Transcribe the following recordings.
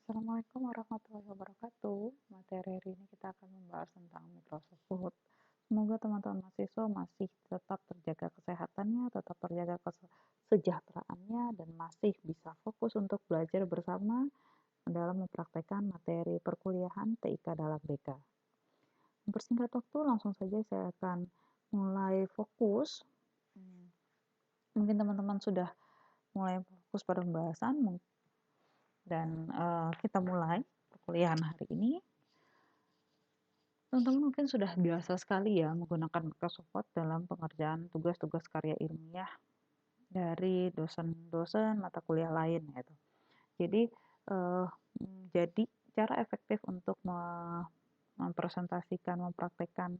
Assalamualaikum warahmatullahi wabarakatuh. Materi hari ini kita akan membahas tentang Microsoft Word. Semoga teman-teman mahasiswa masih tetap terjaga kesehatannya, tetap terjaga kesejahteraannya, dan masih bisa fokus untuk belajar bersama dalam mempraktekkan materi perkuliahan TIK dalam BK. Mempersingkat waktu, langsung saja saya akan mulai fokus. Mungkin teman-teman sudah mulai fokus pada pembahasan, dan kita mulai perkuliahan hari ini. Teman-teman mungkin sudah biasa sekali ya menggunakan Microsoft Word dalam pengerjaan tugas-tugas karya ilmiah dari dosen-dosen mata kuliah lain gitu. Jadi eh, jadi cara efektif untuk mempresentasikan, mempraktekkan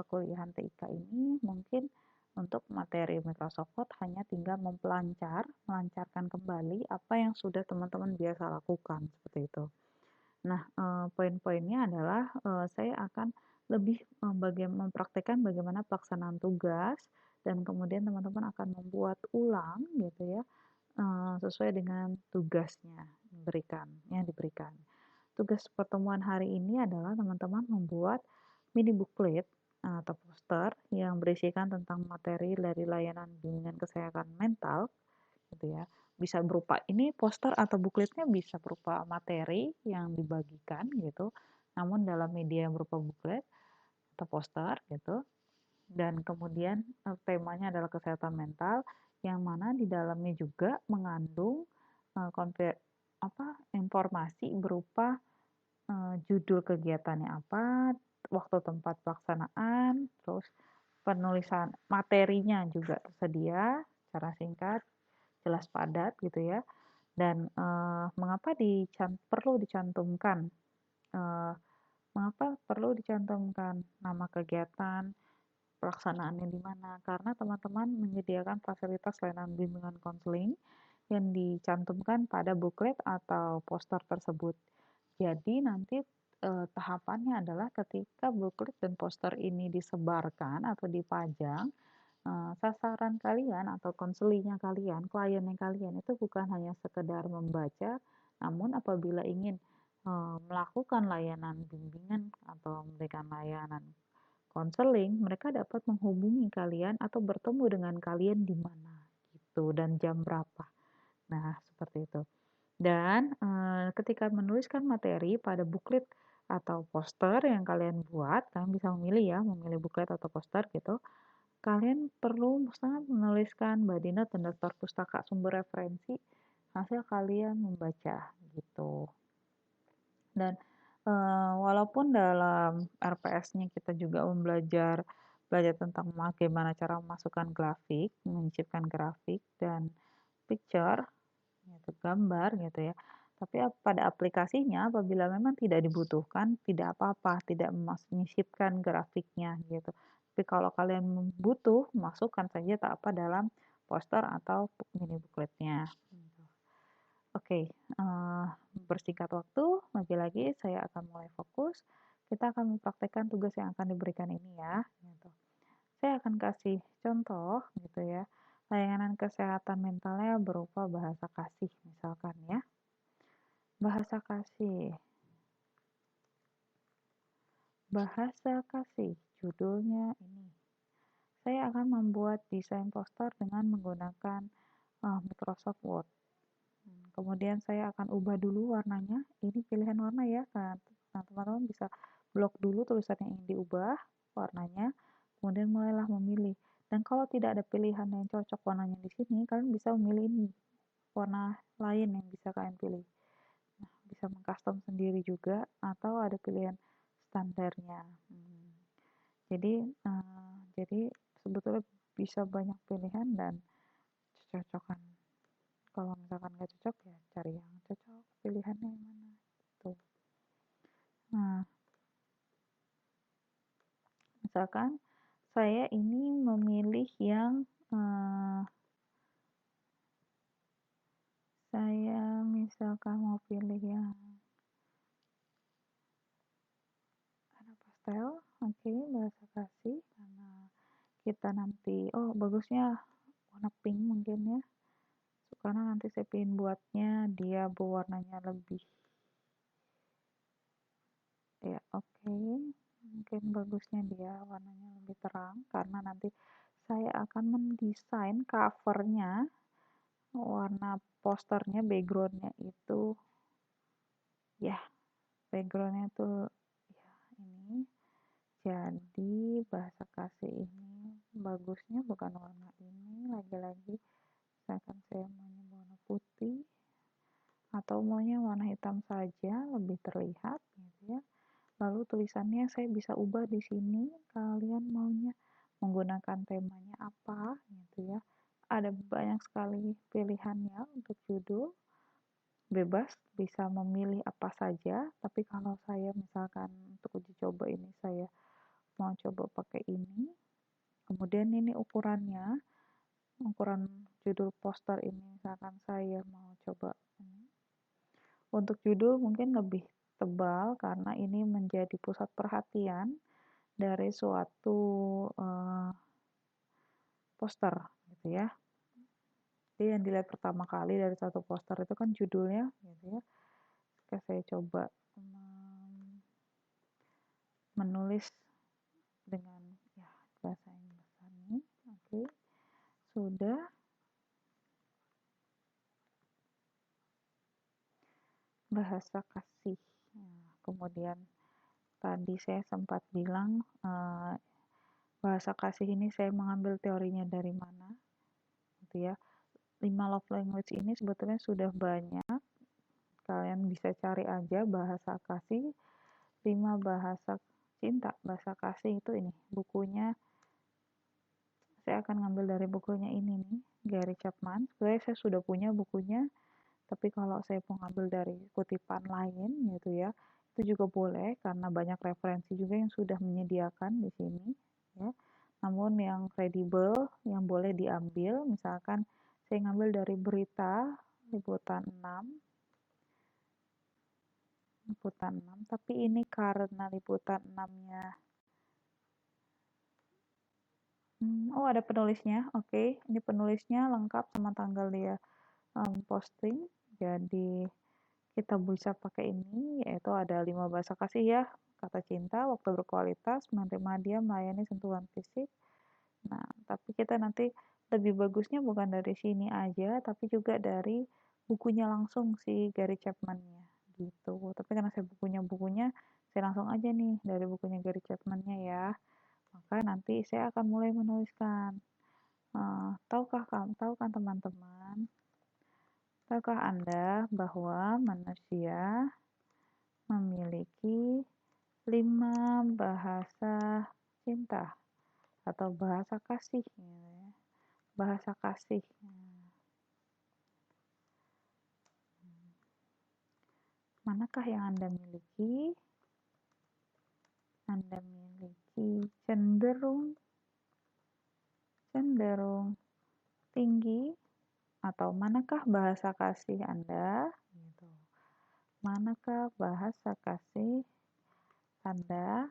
perkuliahan TIK ini mungkin untuk materi Microsoft Word hanya tinggal melancarkan kembali apa yang sudah teman-teman biasa lakukan seperti itu. Nah, poin-poinnya adalah saya akan lebih mempraktekkan bagaimana pelaksanaan tugas dan kemudian teman-teman akan membuat ulang gitu ya, sesuai dengan tugasnya yang diberikan. Tugas pertemuan hari ini adalah teman-teman membuat mini booklet atau poster yang berisikan tentang materi dari layanan bimbingan kesehatan mental gitu ya. Bisa berupa ini poster atau bukletnya bisa berupa materi yang dibagikan gitu, namun dalam media yang berupa buklet atau poster gitu. Dan kemudian temanya adalah kesehatan mental yang mana di dalamnya juga mengandung informasi berupa judul kegiatannya apa, waktu tempat pelaksanaan, terus penulisan materinya juga tersedia secara singkat, jelas padat gitu ya. Dan eh, mengapa perlu dicantumkan nama kegiatan, pelaksanaannya di mana? Karena teman-teman menyediakan fasilitas layanan bimbingan konseling yang dicantumkan pada buklet atau poster tersebut. Jadi nanti tahapannya adalah ketika buklet dan poster ini disebarkan atau dipajang, sasaran kalian atau konselingnya kalian, kliennya kalian itu bukan hanya sekedar membaca, namun apabila ingin melakukan layanan bimbingan atau memberikan layanan konseling, mereka dapat menghubungi kalian atau bertemu dengan kalian di mana gitu dan jam berapa. Nah, seperti itu. Dan ketika menuliskan materi pada buklet atau poster yang kalian buat, kalian bisa memilih buklet atau poster gitu. Kalian perlu misalnya menuliskan body note dan daftar pustaka sumber referensi hasil kalian membaca gitu. Dan walaupun dalam RPS-nya kita juga belajar tentang bagaimana cara memasukkan grafik, menciptakan grafik dan picture, gitu, gambar gitu ya. Tapi pada aplikasinya apabila memang tidak dibutuhkan, tidak apa-apa, tidak menyisipkan grafiknya gitu. Tapi kalau kalian butuh, masukkan saja tak apa dalam poster atau mini bookletnya. Oke, bersingkat waktu, lagi-lagi saya akan mulai fokus. Kita akan mempraktekkan tugas yang akan diberikan ini ya. Gitu. Saya akan kasih contoh gitu ya. Layanan kesehatan mentalnya berupa bahasa kasih misalkan ya. Bahasa kasih. Bahasa kasih. Judulnya ini. Saya akan membuat desain poster dengan menggunakan Microsoft Word. Kemudian saya akan ubah dulu warnanya. Ini pilihan warna ya kan. Nah, teman-teman bisa blok dulu tulisan yang ingin diubah warnanya. Kemudian mulailah memilih. Dan kalau tidak ada pilihan yang cocok warnanya di sini, kalian bisa memilih ini warna lain yang bisa kalian pilih. Nah, bisa mengcustom sendiri juga atau ada pilihan standarnya. Jadi sebetulnya bisa banyak pilihan dan cocokan. Kalau misalkan nggak cocok ya cari yang cocok, pilihannya yang mana gitu. Nah, misalkan saya ini memilih yang saya misalkan mau pilih yang warna pastel, oke, bahasa kasih karena kita nanti bagusnya warna pink mungkin ya, karena nanti saya pengen buatnya dia berwarnanya lebih ya oke. Mungkin bagusnya dia warnanya lebih terang karena nanti saya akan mendesain covernya, warna posternya, backgroundnya itu ya backgroundnya tuh ya ini. Jadi bahasa kasih ini bagusnya bukan warna ini, lagi-lagi misalkan saya maunya warna putih atau maunya warna hitam saja lebih terlihat gitu ya. Lalu tulisannya saya bisa ubah di sini, kalian maunya menggunakan temanya apa gitu ya. Ada banyak sekali pilihannya untuk judul, bebas bisa memilih apa saja, tapi kalau saya misalkan untuk uji coba ini saya mau coba pakai ini. Kemudian ini ukuran judul poster ini misalkan saya mau coba ini. Untuk judul mungkin lebih tebal karena ini menjadi pusat perhatian dari suatu poster gitu ya. Jadi yang dilihat pertama kali dari satu poster itu kan judulnya gitu ya. Oke, saya coba menulis dengan ya bahasa Inggris ini. Oke. Sudah. Bahasa kasih. Nah, kemudian tadi saya sempat bilang bahasa kasih ini saya mengambil teorinya dari mana gitu ya. 5 love language ini sebetulnya sudah banyak, kalian bisa cari aja bahasa kasih 5 bahasa cinta. Bahasa kasih itu ini bukunya, saya akan ngambil dari bukunya ini nih, Gary Chapman. Sebenarnya saya sudah punya bukunya, tapi kalau saya mau ngambil dari kutipan lain gitu ya, itu juga boleh karena banyak referensi juga yang sudah menyediakan di sini ya. Namun yang kredibel yang boleh diambil, misalkan saya ngambil dari berita liputan 6, tapi ini karena liputan 6-nya oh ada penulisnya, oke. Ini penulisnya lengkap sama tanggal dia posting, jadi kita bisa pakai ini, yaitu ada 5 bahasa kasih ya, kata cinta, waktu berkualitas, menerima dia, melayani sentuhan fisik. Nah, tapi kita nanti lebih bagusnya bukan dari sini aja, tapi juga dari bukunya langsung si Gary Chapman-nya gitu. Tapi karena saya bukunya, saya langsung aja nih dari bukunya Gary Chapman-nya ya. Maka nanti saya akan mulai menuliskan. Tahu kan teman-teman? Tahukah Anda bahwa manusia memiliki 5 bahasa cinta atau bahasa kasih ya. Bahasa kasih. Manakah yang Anda miliki? Anda miliki cenderung tinggi, atau manakah bahasa kasih Anda? Gitu. Manakah bahasa kasih Anda?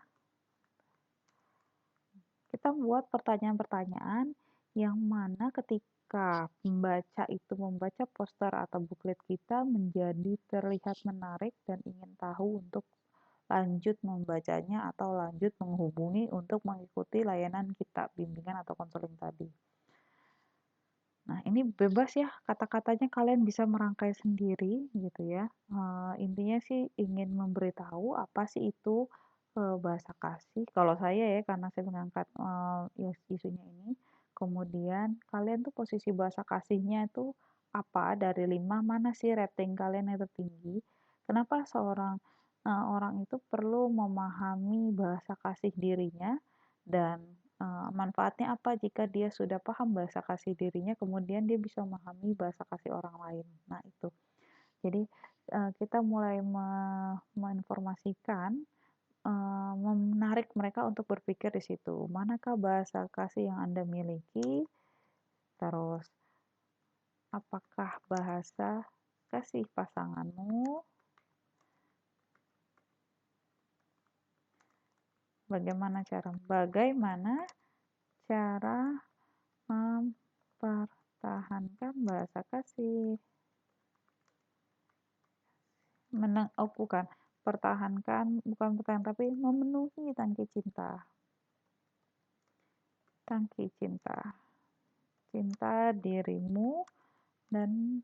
Kita buat pertanyaan-pertanyaan yang mana ketika pembaca itu membaca poster atau buklet kita menjadi terlihat menarik dan ingin tahu untuk lanjut membacanya atau lanjut menghubungi untuk mengikuti layanan kita, bimbingan atau konseling tadi. Nah, ini bebas ya, kata-katanya kalian bisa merangkai sendiri gitu ya. Intinya sih ingin memberitahu apa sih itu bahasa kasih. Kalau saya ya, karena saya mengangkat isunya ini, kemudian kalian tuh posisi bahasa kasihnya itu apa dari 5, mana sih rating kalian yang tertinggi. Kenapa seorang orang itu perlu memahami bahasa kasih dirinya dan manfaatnya apa jika dia sudah paham bahasa kasih dirinya, kemudian dia bisa memahami bahasa kasih orang lain. Nah, itu. Jadi, kita mulai menginformasikan, menarik mereka untuk berpikir di situ. Manakah bahasa kasih yang Anda miliki? Terus, apakah bahasa kasih pasanganmu? Bagaimana cara mempertahankan Pertahankan bahasa kasih. Bukan. Pertahankan, bukan pertahankan, tapi memenuhi tangki cinta. Tangki cinta. Cinta dirimu dan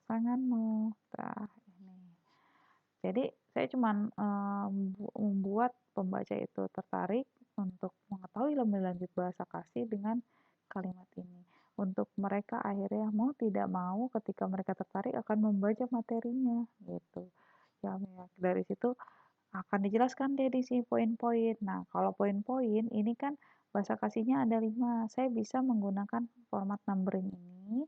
pasanganmu. Nah, ini. Jadi saya cuma membuat pembaca itu tertarik untuk mengetahui lebih lanjut bahasa kasih dengan kalimat ini. Untuk mereka akhirnya mau tidak mau ketika mereka tertarik akan membaca materinya gitu. Ya, dari situ akan dijelaskan deh di sini poin-poin. Nah, kalau poin-poin ini kan bahasa kasihnya ada 5. Saya bisa menggunakan format numbering ini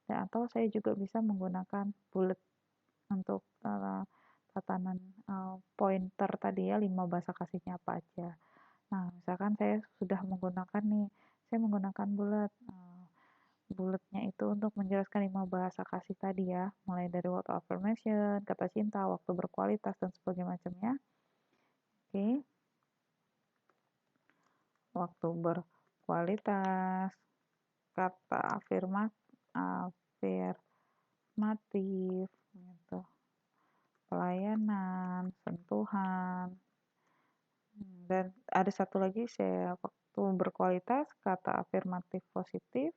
dan atau saya juga bisa menggunakan bullet untuk tatanan pointer tadi ya, 5 bahasa kasihnya apa aja. Nah, misalkan saya sudah menggunakan nih, saya menggunakan bullet. Bulletnya itu untuk menjelaskan 5 bahasa kasih tadi ya, mulai dari word of affirmation, kata cinta, waktu berkualitas, dan sebagainya macamnya. Oke, waktu berkualitas, kata afirmatif, gitu. Pelayanan, sentuhan, dan ada satu lagi saya waktu berkualitas, kata afirmatif positif,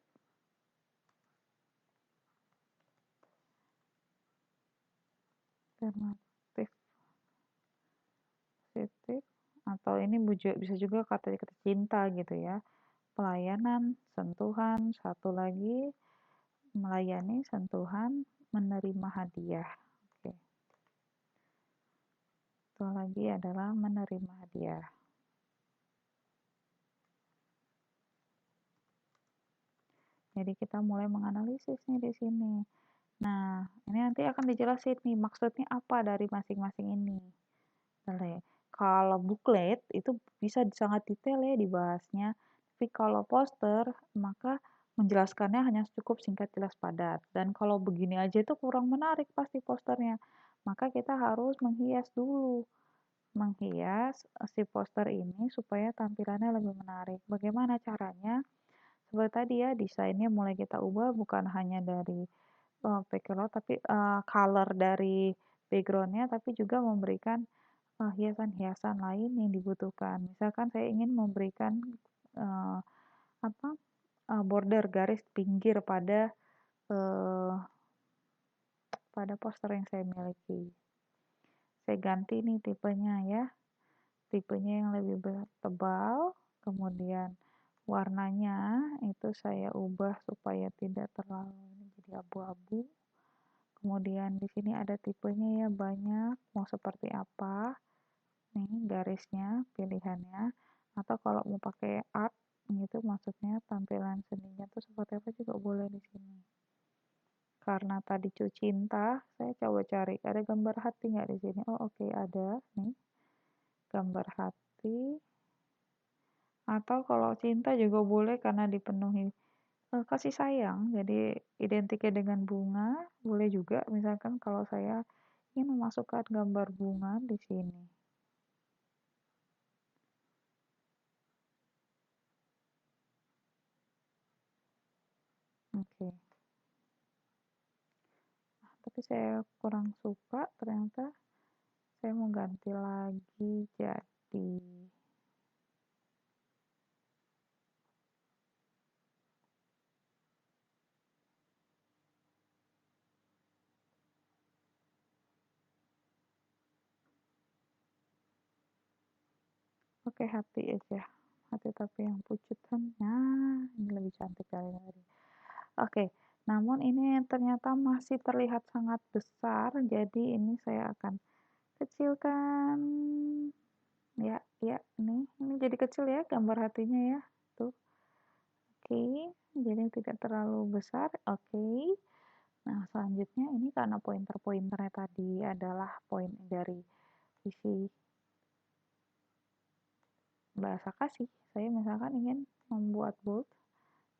afirmatif positif, atau ini bisa juga kata-kata cinta gitu ya. Pelayanan, sentuhan, satu lagi melayani, sentuhan, menerima hadiah. Oke. Satu lagi adalah menerima hadiah. Jadi kita mulai menganalisis nih di sini. Nah, ini nanti akan dijelasin nih maksudnya apa dari masing-masing ini. Kalau booklet itu bisa sangat detail ya dibahasnya. Tapi kalau poster maka menjelaskannya hanya cukup singkat, jelas, padat. Dan kalau begini aja itu kurang menarik pasti posternya. Maka kita harus menghias dulu. Menghias si poster ini supaya tampilannya lebih menarik. Bagaimana caranya? Seperti tadi ya, desainnya mulai kita ubah bukan hanya dari background tapi color dari backgroundnya, tapi juga memberikan hiasan-hiasan lain yang dibutuhkan. Misalkan saya ingin memberikan uh, apa border garis pinggir pada uh, pada poster yang saya miliki. Saya ganti nih tipenya ya, tipenya yang lebih tebal, kemudian warnanya itu saya ubah supaya tidak terlalu jadi abu-abu. Kemudian di sini ada tipenya ya, banyak, mau seperti apa. Nih garisnya, pilihannya. Atau kalau mau pakai art gitu, maksudnya tampilan seninya tuh seperti apa juga boleh di sini. Karena tadi cinta, saya coba cari ada gambar hati nggak di sini. Oh oke, ada nih gambar hati. Atau kalau cinta juga boleh karena dipenuhi kasih sayang, jadi identiknya dengan bunga, boleh juga. Misalkan kalau saya ingin memasukkan gambar bunga di sini. Oke. Tapi saya kurang suka, ternyata saya mau ganti lagi jadi oke, hati aja, hati tapi yang pucet kan. Nah, ini lebih cantik dari tadi. Oke, namun ini ternyata masih terlihat sangat besar, jadi ini saya akan kecilkan. Ya, ya, ini jadi kecil ya gambar hatinya ya. Tuh. Oke, jadi tidak terlalu besar. Oke. Nah, selanjutnya ini karena pointer-pointernya tadi adalah poin dari isi bahasa kasih. Saya misalkan ingin membuat bold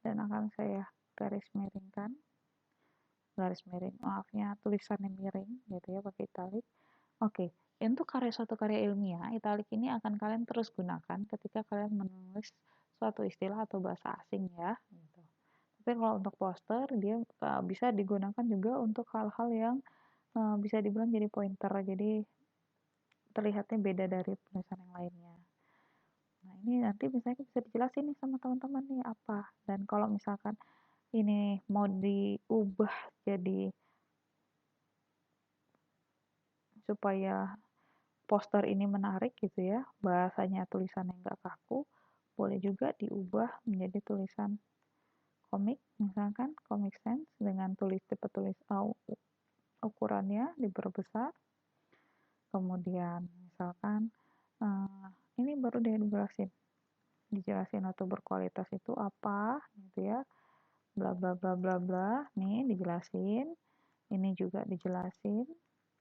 dan akan saya garis miring, maafnya tulisannya miring gitu ya, pakai italik. Oke, untuk suatu karya ilmiah, italik ini akan kalian terus gunakan ketika kalian menulis suatu istilah atau bahasa asing ya gitu. Tapi kalau untuk poster dia bisa digunakan juga untuk hal-hal yang bisa dibilang jadi pointer, jadi terlihatnya beda dari tulisan yang lainnya. Nah, ini nanti misalnya bisa dijelasin nih sama teman-teman nih apa. Dan kalau misalkan ini mau diubah jadi supaya poster ini menarik gitu ya, bahasanya tulisannya nggak kaku, boleh juga diubah menjadi tulisan komik, misalkan Comic Sans dengan tipe tulis ukurannya diperbesar. Kemudian misalkan ini baru dia dijelasin atau berkualitas itu apa gitu ya, bla bla bla bla bla, nih dijelasin, ini juga dijelasin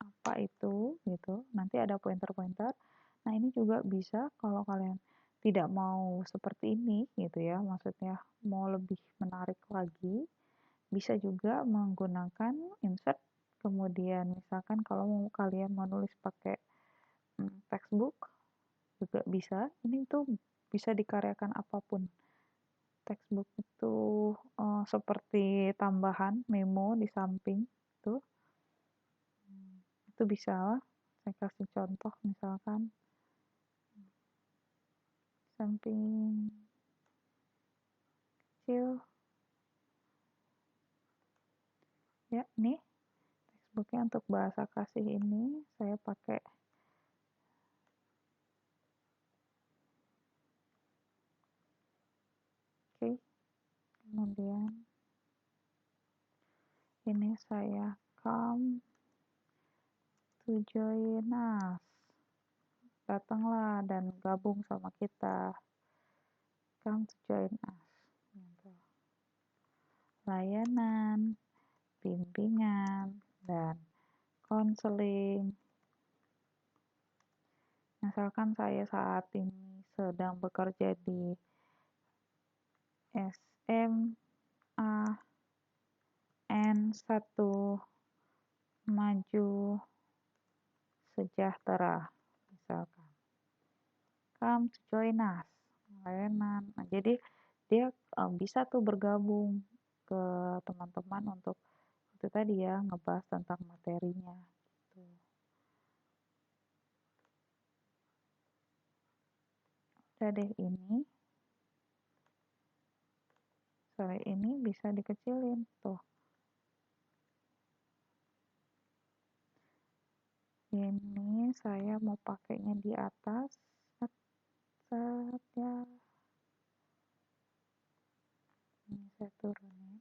apa itu gitu, nanti ada pointer-pointer. Nah, ini juga bisa kalau kalian tidak mau seperti ini gitu ya, maksudnya mau lebih menarik lagi, bisa juga menggunakan insert. Kemudian misalkan kalau mau kalian menulis pakai textbook juga bisa. Ini tuh bisa dikaryakan apapun. Textbook itu seperti tambahan memo di samping tuh. Itu bisa. Saya kasih contoh misalkan samping kecil. Ya, nih textbooknya untuk bahasa kasih ini saya pakai oke. Kemudian ini saya come to join us, datanglah dan gabung sama kita, come to join us gitu. Layanan, bimbingan, dan konseling. Misalkan saya saat ini sedang bekerja di SMA N1 Maju Sejahtera misalkan. Come to join us. Layanan. Nah, jadi dia bisa tuh bergabung ke teman-teman untuk itu tadi ya, ngebahas tentang materinya gitu. Udah deh, ini bisa dikecilin tuh. Ini saya mau pakainya di atas set ya. Ini saya turunin.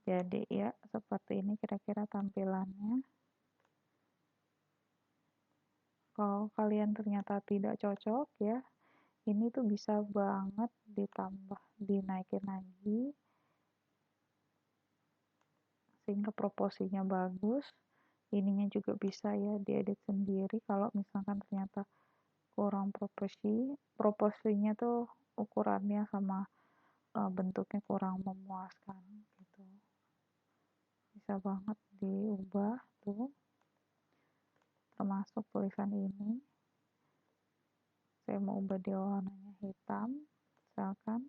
Jadi ya seperti ini kira-kira tampilannya. Kalau kalian ternyata tidak cocok ya, ini tuh bisa banget ditambah, dinaikin lagi sehingga proporsinya bagus. Ininya juga bisa ya diedit sendiri kalau misalkan ternyata kurang proporsinya tuh ukurannya sama bentuknya kurang memuaskan gitu. Bisa banget diubah tuh, termasuk tulisan ini. Saya mau ubah dia warnanya hitam misalkan.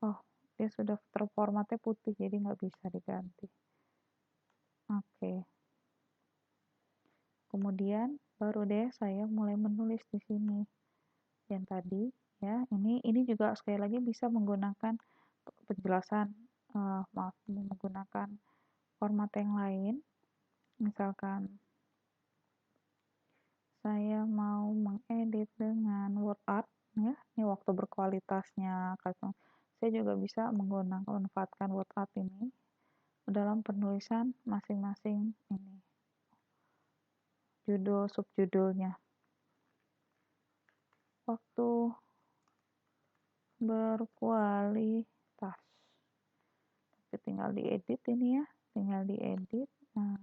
Oh, dia sudah terformatnya putih jadi nggak bisa diganti. Oke. Kemudian baru deh saya mulai menulis di sini. Yang tadi ya, ini juga sekali lagi bisa menggunakan penjelasan menggunakan format yang lain. Misalkan saya mau mengedit dengan WordArt ya, ini waktu berkualitasnya saya juga bisa manfaatkan WordArt ini dalam penulisan masing-masing ini judul subjudulnya. Waktu berkualitas, tapi tinggal diedit ini ya, tinggal diedit. Nah,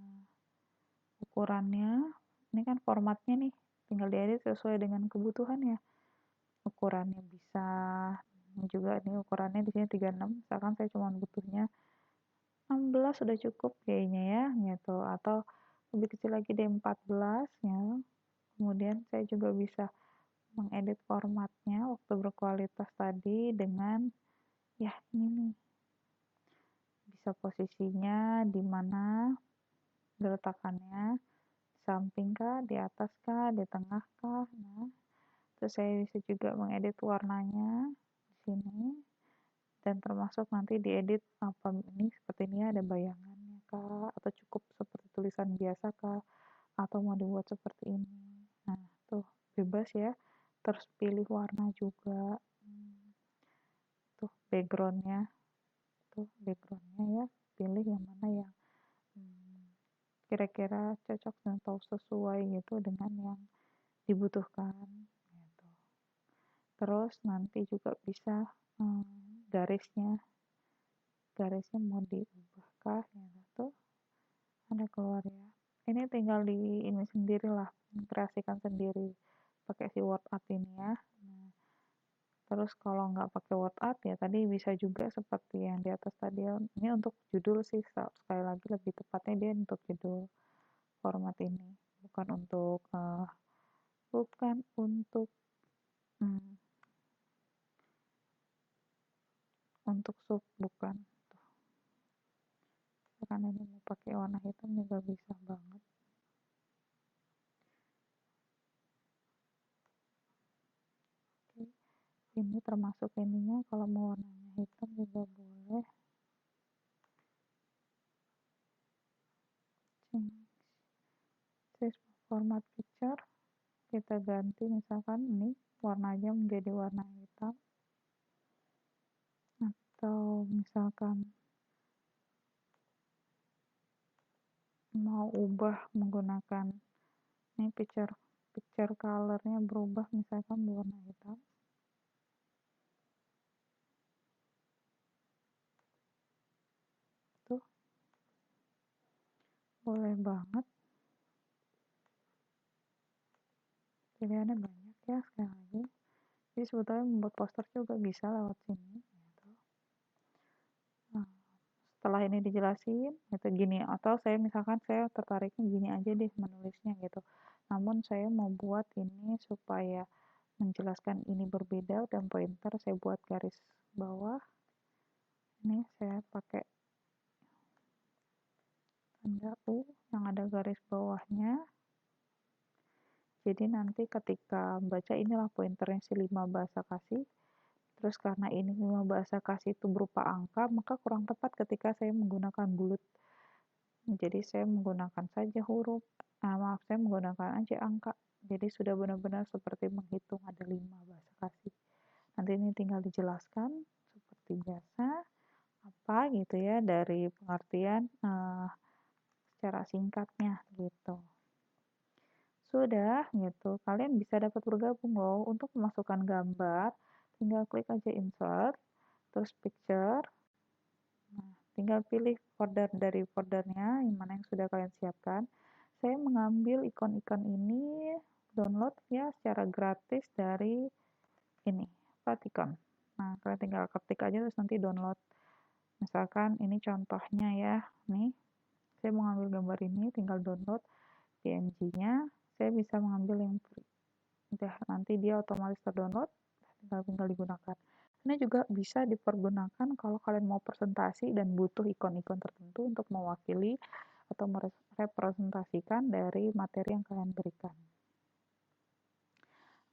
ukurannya ini kan formatnya nih, tinggal diedit sesuai dengan kebutuhan ya. Ukurannya bisa ini juga, ini ukurannya di sini 36, misalkan saya cuma butuhnya 16 sudah cukup kayaknya ya gitu, atau lebih kecil lagi deh 14 ya, Kemudian saya juga bisa mengedit formatnya waktu berkualitas tadi dengan ya ini nih, bisa posisinya di mana geletakannya, di samping kah, di atas kah, di tengah kah. Nah, terus saya bisa juga mengedit warnanya di sini, dan termasuk nanti diedit apa ini seperti ini ada bayangannya kah, atau cukup seperti tulisan biasa kah, atau mau dibuat seperti ini. Nah, tuh bebas ya. Terus pilih warna juga. Tuh backgroundnya ya. Pilih yang mana yang kira-kira cocok dan tahu sesuai gitu dengan yang dibutuhkan gitu. Terus nanti juga bisa garisnya mau diubahkah ya tuh ada keluar ya. Ini tinggal di ini sendirilah, kreasikan sendiri pakai si word art ini ya. Nah, terus kalau nggak pakai word art ya tadi bisa juga seperti yang di atas tadi. Ini untuk judul sih, sekali lagi lebih tepatnya dia untuk judul format ini, bukan untuk hmm, untuk sub, bukan. Karena ini mau pakai warna hitam juga bisa banget. Oke. Ini termasuk ininya, kalau mau warnanya hitam juga boleh. Change format picture, kita ganti misalkan ini warnanya menjadi warna hitam, atau misalkan mau ubah menggunakan ini picture colornya berubah misalkan warna hitam. Tuh boleh banget, pilihannya banyak ya. Sekali lagi, jadi sebetulnya membuat poster juga bisa lewat sini gitu. Nah, setelah ini dijelasin gitu gini, atau saya misalkan saya tertariknya gini aja deh menulisnya gitu, namun saya mau buat ini supaya menjelaskan ini berbeda, dan pointer saya buat garis bawah. Ini saya pakai tanda U yang ada garis bawahnya, jadi nanti ketika baca inilah pointernya si 5 bahasa kasih. Terus karena ini 5 bahasa kasih itu berupa angka, maka kurang tepat ketika saya menggunakan bulut. Jadi saya menggunakan saja huruf, saya menggunakan aja angka. Jadi sudah benar-benar seperti menghitung ada 5 bahasa kasih. Nanti ini tinggal dijelaskan seperti biasa apa gitu ya dari pengertian secara singkatnya gitu. Sudah gitu, kalian bisa dapat bergabung loh. Untuk memasukkan gambar, tinggal klik aja insert, terus picture. Nah, tinggal pilih folder dari foldernya yang mana yang sudah kalian siapkan. Saya mengambil ikon-ikon ini download ya secara gratis dari ini, Platikon. Nah, kalian tinggal ketik aja terus nanti download. Misalkan ini contohnya ya, nih. Saya mengambil gambar ini, tinggal download PNG-nya. Saya bisa mengambil yang free. Udah, nanti dia otomatis terdownload, tinggal digunakan. Ini juga bisa dipergunakan kalau kalian mau presentasi dan butuh ikon-ikon tertentu untuk mewakili atau merepresentasikan dari materi yang kalian berikan.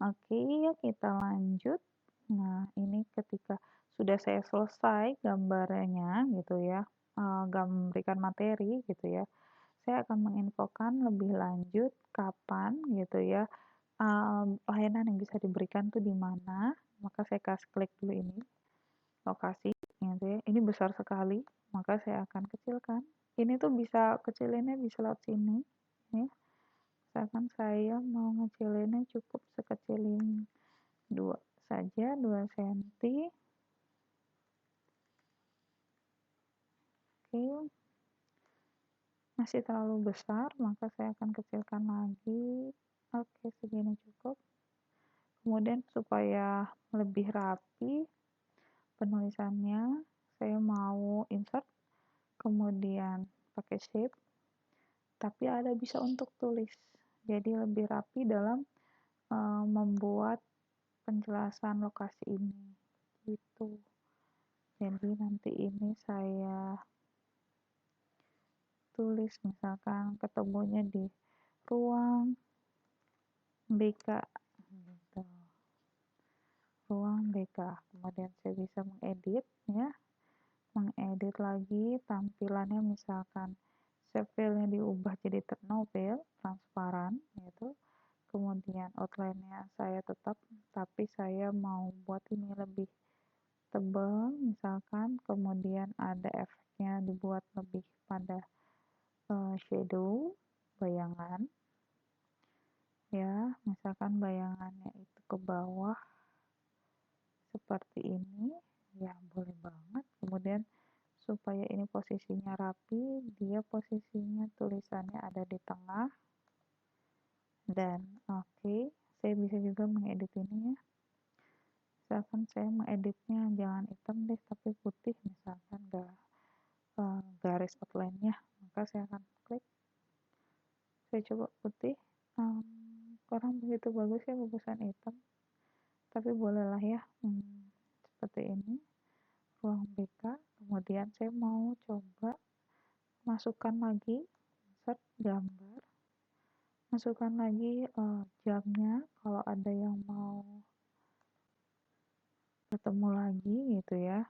Oke, kita lanjut. Nah, ini ketika sudah saya selesai gambarnya gitu ya, berikan materi gitu ya, saya akan menginfokan lebih lanjut kapan gitu ya, layanan yang bisa diberikan tuh di mana. Maka saya kasih klik dulu ini, lokasi gitu ya. Ini besar sekali, maka saya akan kecilkan. Ini tuh bisa kecilinnya bisa lewat sini ya. Misalkan saya mau ngecilinnya cukup sekecil ini 2 saja, 2 cm. Oke, masih terlalu besar, maka saya akan kecilkan lagi. Oke, segini cukup. Kemudian supaya lebih rapi penulisannya, saya mau insert, kemudian pakai shape, tapi ada bisa untuk tulis. jadi lebih rapi dalam membuat penjelasan lokasi ini gitu. Jadi nanti ini saya tulis misalkan ketemunya di ruang BK gitu. Ruang BK. Kemudian saya bisa mengedit ya. Mengedit lagi tampilannya, misalkan shape file-nya diubah jadi ternovel, transparan gitu. Kemudian outline-nya saya tetap, tapi saya mau buat ini lebih tebal misalkan, kemudian ada efeknya dibuat lebih pada shadow, bayangan ya, misalkan bayangannya itu ke bawah seperti ini ya, boleh banget. Kemudian supaya ini posisinya rapi, dia posisinya tulisannya ada di tengah. Dan oke, saya bisa juga mengedit ini ya, misalkan saya mengeditnya jangan hitam deh tapi putih, misalkan garis outline-nya, maka saya akan klik, saya coba putih. Kurang begitu bagus ya bagusan hitam, tapi bolehlah ya seperti ini. Ruang BK. Kemudian saya mau coba masukkan lagi insert gambar, masukkan lagi jamnya kalau ada yang mau bertemu lagi gitu ya,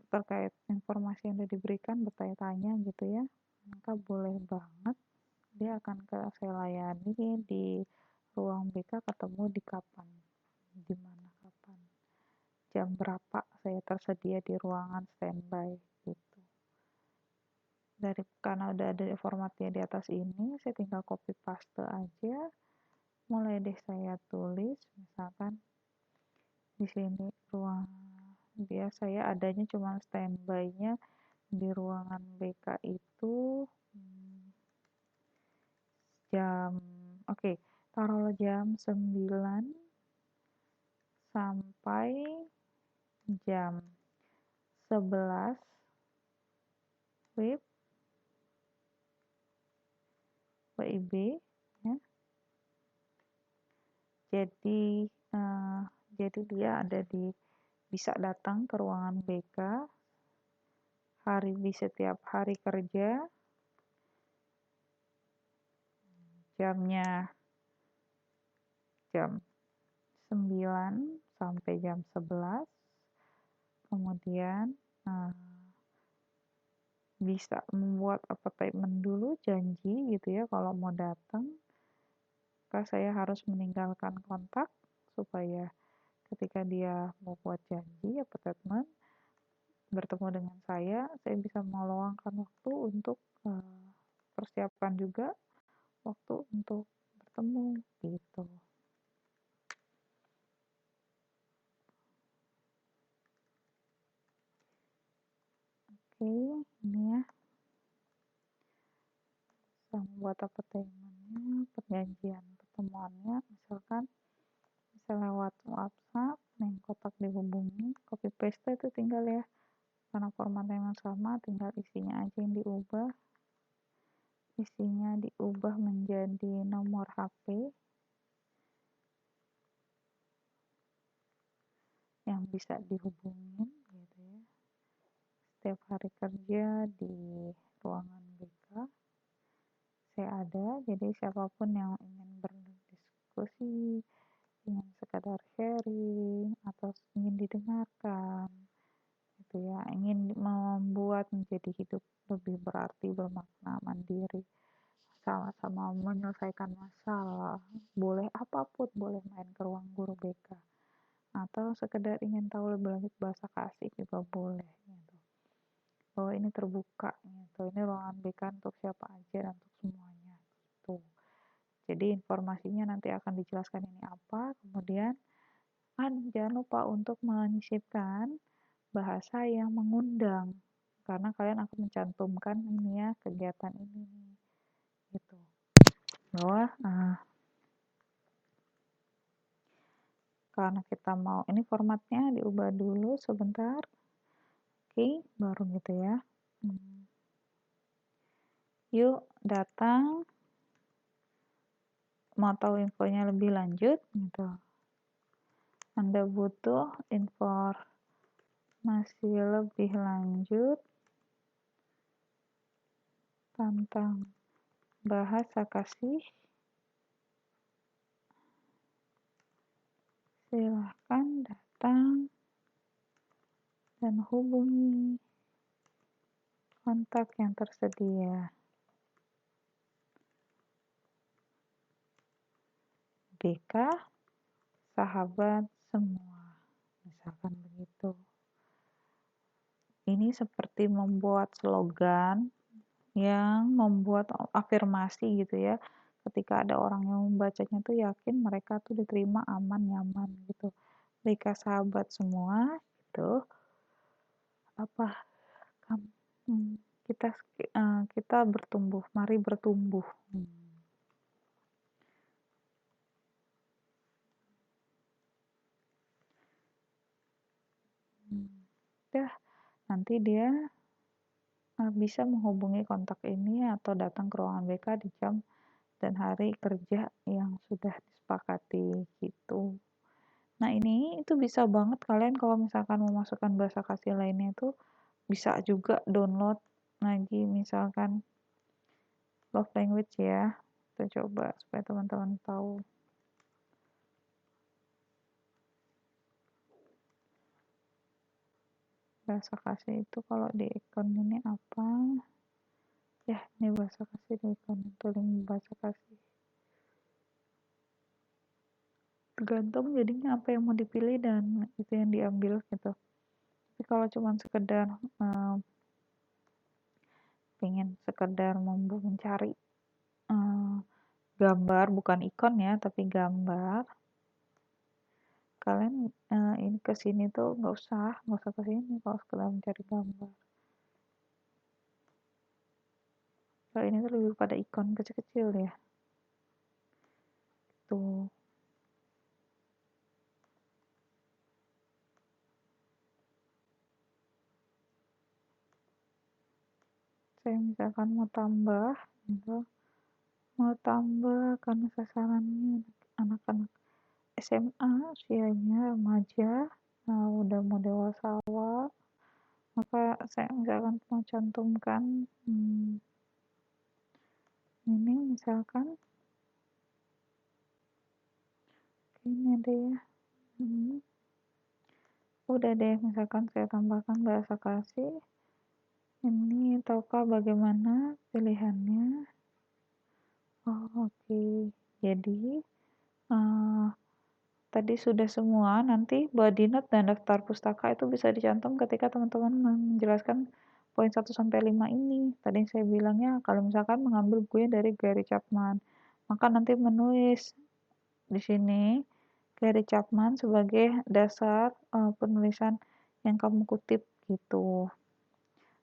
terkait informasi yang sudah diberikan, bertanya-tanya gitu ya, maka boleh banget, dia akan saya layani di ruang BK, ketemu di kapan, di mana, kapan, jam berapa saya tersedia di ruangan standby gitu. Karena udah ada formatnya di atas ini, saya tinggal copy paste aja. Mulai deh saya tulis misalkan di sini dia saya adanya cuma standby-nya di ruangan BK itu jam, oke, taruhlah jam 9 sampai jam 11 WIB ya. Jadi dia ada bisa datang ke ruangan BK di setiap hari kerja, jamnya jam 9 sampai jam 11. Kemudian bisa membuat appointment dulu, janji gitu ya, kalau mau datang. Maka saya harus meninggalkan kontak supaya ketika dia mau buat janji appointment bertemu dengan saya bisa meluangkan waktu untuk persiapan juga waktu untuk bertemu gitu. Oke, ini ya, bisa membuat appointment-nya, perjanjian pertemuannya, misalkan bisa lewat WhatsApp, yang kotak dihubungi, copy paste itu tinggal ya, karena formatnya yang sama, tinggal isinya aja yang diubah. Isinya diubah menjadi nomor HP yang bisa dihubungin gitu ya. Setiap hari kerja di ruangan BK saya ada, jadi siapapun yang ingin berdiskusi, ingin sekadar sharing atau ingin didengarkan gitu ya, ingin membuat menjadi hidup lebih berarti, bermakna, mandiri, sama-sama menyelesaikan masalah, boleh apapun, boleh main ke ruang guru BK atau sekedar ingin tahu lebih lanjut bahasa kasih juga boleh gitu. Bahwa ini terbuka gitu, ini ruangan BK untuk siapa aja dan untuk semuanya gitu. Jadi informasinya nanti akan dijelaskan ini apa, kemudian jangan lupa untuk menyisipkan bahasa yang mengundang, karena kalian akan mencantumkan ini ya, kegiatan ini gitu, bahwa karena kita mau ini formatnya diubah dulu sebentar. Oke, baru gitu ya. Yuk datang mau tahu infonya lebih lanjut gitu, Anda butuh informasi lebih lanjut tentang bahasa kasih, silahkan datang dan hubungi kontak yang tersedia. BK, sahabat semua, misalkan begitu. Ini seperti membuat slogan yang membuat afirmasi gitu ya. Ketika ada orang yang membacanya tuh yakin mereka tuh diterima aman, nyaman gitu. BK sahabat semua gitu. Apa kita kita bertumbuh, mari bertumbuh. Udah, nanti dia bisa menghubungi kontak ini atau datang ke ruangan BK di jam dan hari kerja yang sudah disepakati gitu. Nah ini itu bisa banget kalian kalau misalkan memasukkan bahasa kasih lainnya itu bisa juga download lagi misalkan love language ya. Kita coba supaya teman-teman tahu. Bahasa kasih itu kalau di ikon ini apa? Ya, ini bahasa kasih di ikon tulis bahasa kasih. Tergantung jadinya apa yang mau dipilih dan itu yang diambil gitu. Tapi kalau cuma sekedar pengen sekedar mencari gambar bukan ikon ya tapi gambar, kalian ini kesini tuh nggak usah kesini kalau sekedar mencari gambar. Kalau ini tuh lebih pada ikon kecil-kecil ya tuh. Saya misalkan mau tambah gitu, karena sasarannya anak-anak SMA usianya remaja, udah mau dewasa awal, maka saya misalkan mau cantumkan ini misalkan ini deh ya, udah deh misalkan saya tambahkan bahasa kasih ini, tahukah bagaimana pilihannya? Oke. Jadi tadi sudah semua, nanti body note dan daftar pustaka itu bisa dicantum ketika teman-teman menjelaskan poin 1 sampai 5 ini. Tadi saya bilangnya kalau misalkan mengambil bukunya dari Gary Chapman, maka nanti menulis di sini Gary Chapman sebagai dasar penulisan yang kamu kutip gitu.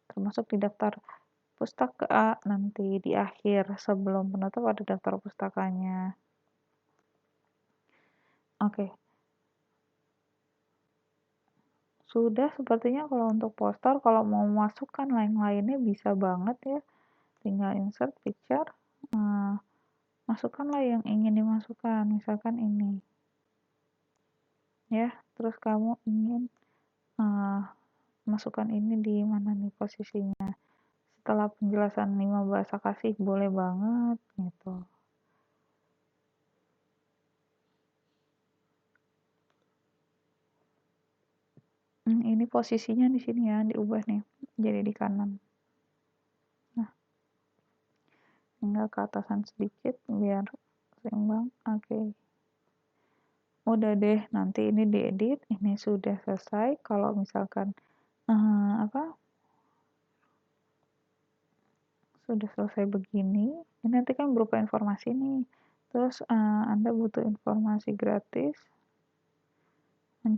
Termasuk di daftar pustaka nanti di akhir sebelum penutup ada daftar pustakanya. Oke. Sudah sepertinya kalau untuk poster, kalau mau masukkan lain-lainnya bisa banget ya. Tinggal insert picture, masukkanlah yang ingin dimasukkan, misalkan ini. Ya, terus kamu ingin masukkan ini di mana nih posisinya. Setelah penjelasan 5 bahasa kasih boleh banget gitu. Ini posisinya di sini ya, diubah nih. Jadi di kanan. Nah, tinggal ke atasan sedikit biar seimbang. Oke. Udah deh, nanti ini diedit, ini sudah selesai. Kalau misalkan sudah selesai begini, ini nanti kan berupa informasi nih. Terus Anda butuh informasi gratis,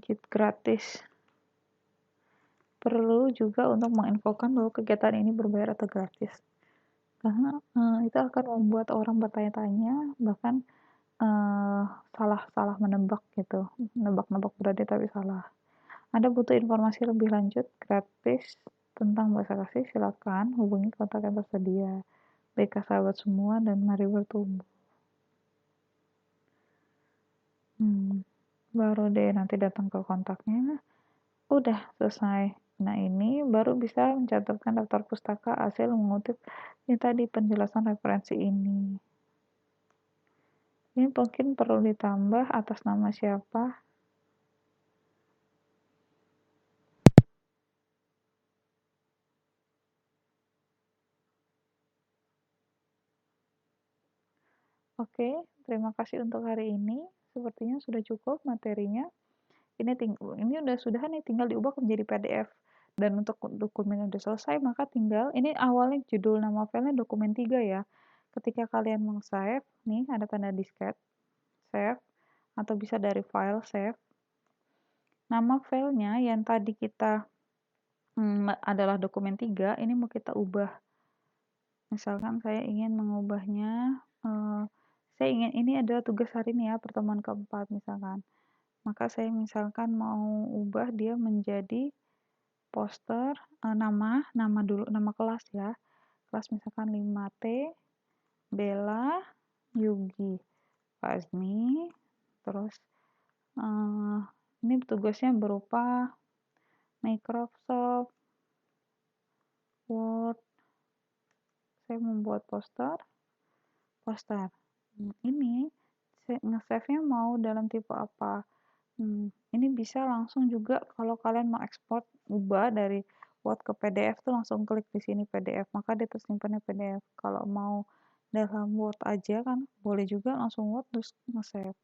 cheat gratis. Perlu juga untuk menginfokan bahwa kegiatan ini berbayar atau gratis. Karena itu akan membuat orang bertanya-tanya, bahkan salah menebak gitu. Nebak-nebak berarti tapi salah. Anda butuh informasi lebih lanjut gratis tentang bahasa kasih, silakan hubungi kontak yang tersedia. BK sahabat semua dan mari bertumbuh. baru deh nanti datang ke kontaknya, udah selesai. Nah, ini baru bisa mencatatkan daftar pustaka hasil mengutip ini tadi penjelasan referensi ini. Ini mungkin perlu ditambah atas nama siapa. Oke, terima kasih untuk hari ini. Sepertinya sudah cukup materinya. Ini sudah nih, tinggal diubah menjadi PDF. Dan untuk dokumen udah selesai, maka tinggal ini awalnya judul nama filenya dokumen 3 ya. Ketika kalian mau save, nih ada tanda disket, save, atau bisa dari file save. Nama filenya yang tadi kita adalah dokumen 3, ini mau kita ubah. Misalkan saya ingin mengubahnya, saya ingin ini adalah tugas hari ini ya, pertemuan keempat misalkan. Maka saya misalkan mau ubah dia menjadi poster, nama dulu, nama kelas ya. Kelas misalkan 5T, Bella, Yugi, Fazmi, terus ini tugasnya berupa Microsoft Word. Saya membuat poster. Ini nge-save-nya mau dalam tipe apa? Ini bisa langsung juga kalau kalian mau ekspor, ubah dari Word ke PDF tuh langsung klik di sini PDF, maka dia tersimpannya PDF. Kalau mau dalam Word aja kan boleh juga langsung Word terus nge-save.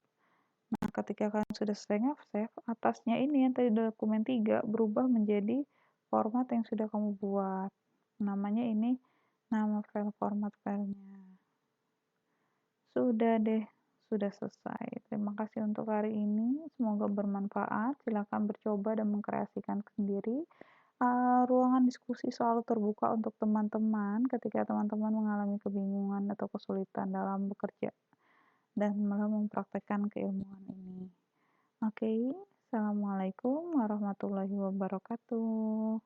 Nah, ketika kalian sudah selesai nge-save, atasnya ini yang tadi dokumen 3 berubah menjadi format yang sudah kamu buat. Namanya ini nama file, format filenya. Sudah deh, sudah selesai. Terima kasih untuk hari ini. Semoga bermanfaat. Silakan bercoba dan mengkreasikan sendiri. Ruangan diskusi selalu terbuka untuk teman-teman ketika teman-teman mengalami kebingungan atau kesulitan dalam bekerja dan malah mempraktekkan keilmuan ini. Oke, Assalamualaikum warahmatullahi wabarakatuh.